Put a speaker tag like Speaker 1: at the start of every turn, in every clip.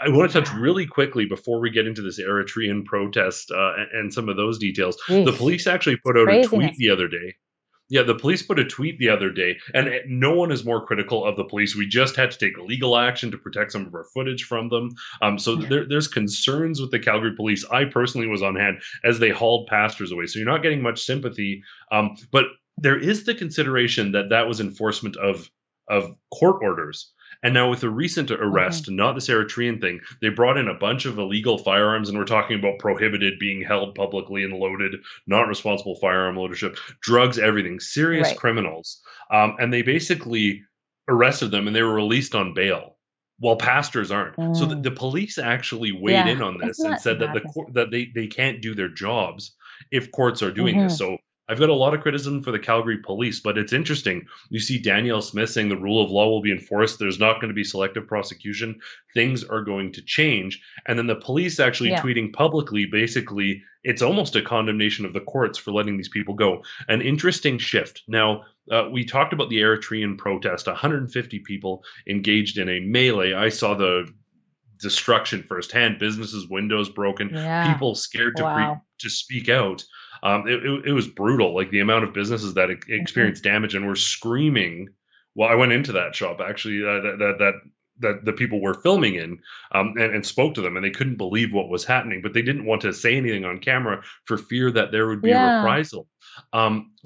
Speaker 1: I want to touch
Speaker 2: Wow.
Speaker 1: really quickly before we get into this Eritrean protest and some of those details. The
Speaker 2: Yeesh.
Speaker 1: police actually
Speaker 2: It's
Speaker 1: put out a tweet
Speaker 2: craziness.
Speaker 1: the other day. Yeah, the police put a tweet the other day, and no one is more critical of the police. We just had to take legal action to protect some of our footage from them. So there's concerns with the Calgary police. I personally was on hand as they hauled pastors away. So you're not getting much sympathy. But there is the consideration that that was enforcement of court orders. And now with the recent
Speaker 2: Mhm.
Speaker 1: arrest, not this Eritrean thing, they brought in a bunch of illegal firearms, and we're talking about prohibited, being held publicly and loaded, not responsible firearm ownership, drugs, everything, serious
Speaker 2: Right.
Speaker 1: criminals. And they basically arrested them and they were released on bail while pastors aren't. So the
Speaker 2: Mm.
Speaker 1: police actually weighed
Speaker 2: Yeah.
Speaker 1: in on this
Speaker 2: Isn't
Speaker 1: and
Speaker 2: that
Speaker 1: said that
Speaker 2: madness?
Speaker 1: that they can't do their jobs if courts are doing this.
Speaker 2: Mhm.
Speaker 1: So I've got a lot of criticism for the Calgary police, but it's interesting. You see Danielle Smith saying the rule of law will be enforced. There's not going to be selective prosecution. Things are going to change. And then the police actually
Speaker 2: Yeah.
Speaker 1: tweeting publicly, basically, it's almost a condemnation of the courts for letting these people go. An interesting shift. Now, we talked about the Eritrean protest, 150 people engaged in a melee. I saw the destruction firsthand, businesses, windows broken,
Speaker 2: Yeah.
Speaker 1: people scared
Speaker 2: Wow.
Speaker 1: to speak out. It was brutal, like the amount of businesses that
Speaker 2: Mhm.
Speaker 1: experienced damage and were screaming. Well, I went into that shop actually, that the people were filming in, and spoke to them, and they couldn't believe what was happening, but they didn't want to say anything on camera for fear that there would be
Speaker 2: Yeah.
Speaker 1: reprisal.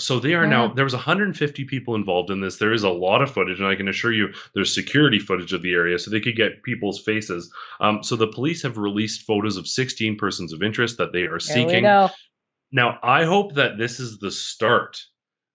Speaker 1: So they are now,
Speaker 2: Yeah.
Speaker 1: there was 150 people involved in this. There is a lot of footage, and I can assure you there's security footage of the area, so they could get people's faces. So the police have released photos of 16 persons of interest that they are
Speaker 2: There we
Speaker 1: seeking.
Speaker 2: go.
Speaker 1: Now, I hope that this is the start,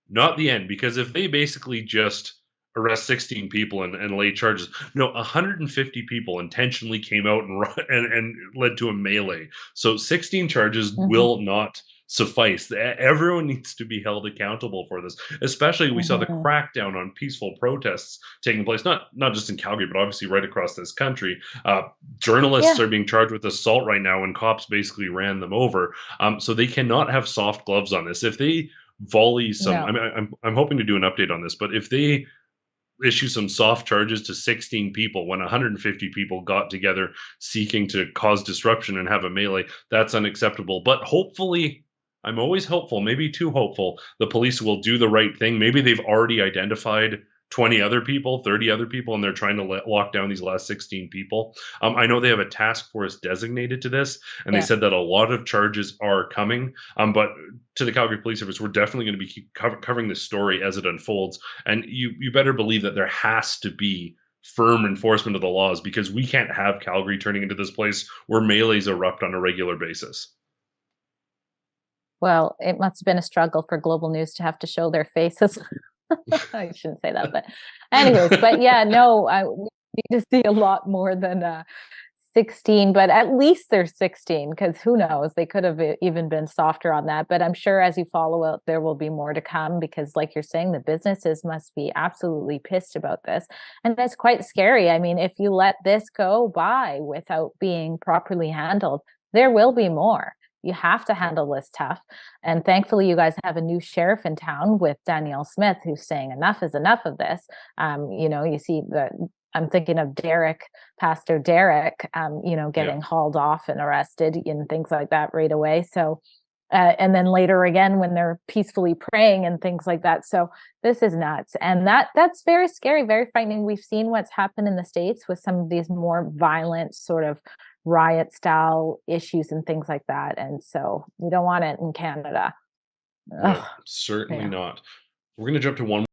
Speaker 1: not the end, because if they basically just arrest 16 people and lay charges, no, 150 people intentionally came out and and led to a melee. So 16 charges
Speaker 2: Mhm.
Speaker 1: will not suffice. Everyone needs to be held accountable for this. Especially, we saw the
Speaker 2: Mhm.
Speaker 1: crackdown on peaceful protests taking place, not just in Calgary, but obviously right across this country. Journalists
Speaker 2: Yeah.
Speaker 1: are being charged with assault right now, and cops basically ran them over. So they cannot have soft gloves on this. If they volley some, I
Speaker 2: No.
Speaker 1: mean, I'm hoping to do an update on this, but if they issue some soft charges to 16 people when 150 people got together seeking to cause disruption and have a melee, that's unacceptable. But hopefully, I'm always hopeful, maybe too hopeful, the police will do the right thing. Maybe they've already identified 20 other people, 30 other people, and they're trying to lock down these last 16 people. I know they have a task force designated to this, and they
Speaker 2: Yeah.
Speaker 1: said that a lot of charges are coming. But to the Calgary Police Service, we're definitely going to be covering this story as it unfolds, and you better believe that there has to be firm enforcement of the laws, because we can't have Calgary turning into this place where melees erupt on a regular basis.
Speaker 2: Well, it must have been a struggle for Global News to have to show their faces. I shouldn't say that, but anyways, but yeah, no, we need to see a lot more than 16, but at least there's 16 because who knows? They could have even been softer on that. But I'm sure as you follow it, there will be more to come because, like you're saying, the businesses must be absolutely pissed about this. And that's quite scary. I mean, if you let this go by without being properly handled, there will be more. You have to
Speaker 1: Yeah.
Speaker 2: handle this tough. And thankfully, you guys have a new sheriff in town with Danielle Smith, who's saying enough is enough of this. You see that I'm thinking of Pastor Derek,
Speaker 1: Yeah.
Speaker 2: getting hauled off and arrested and things like that right away. So, and then later again when they're peacefully praying and things like that. So this is nuts, and that's very scary, very frightening. We've seen what's happened in the States with some of these more violent sort of riot style issues and things like that, and so we don't want it in Canada.
Speaker 1: No,
Speaker 2: Ugh,
Speaker 1: certainly
Speaker 2: yeah.
Speaker 1: not. We're going to jump to one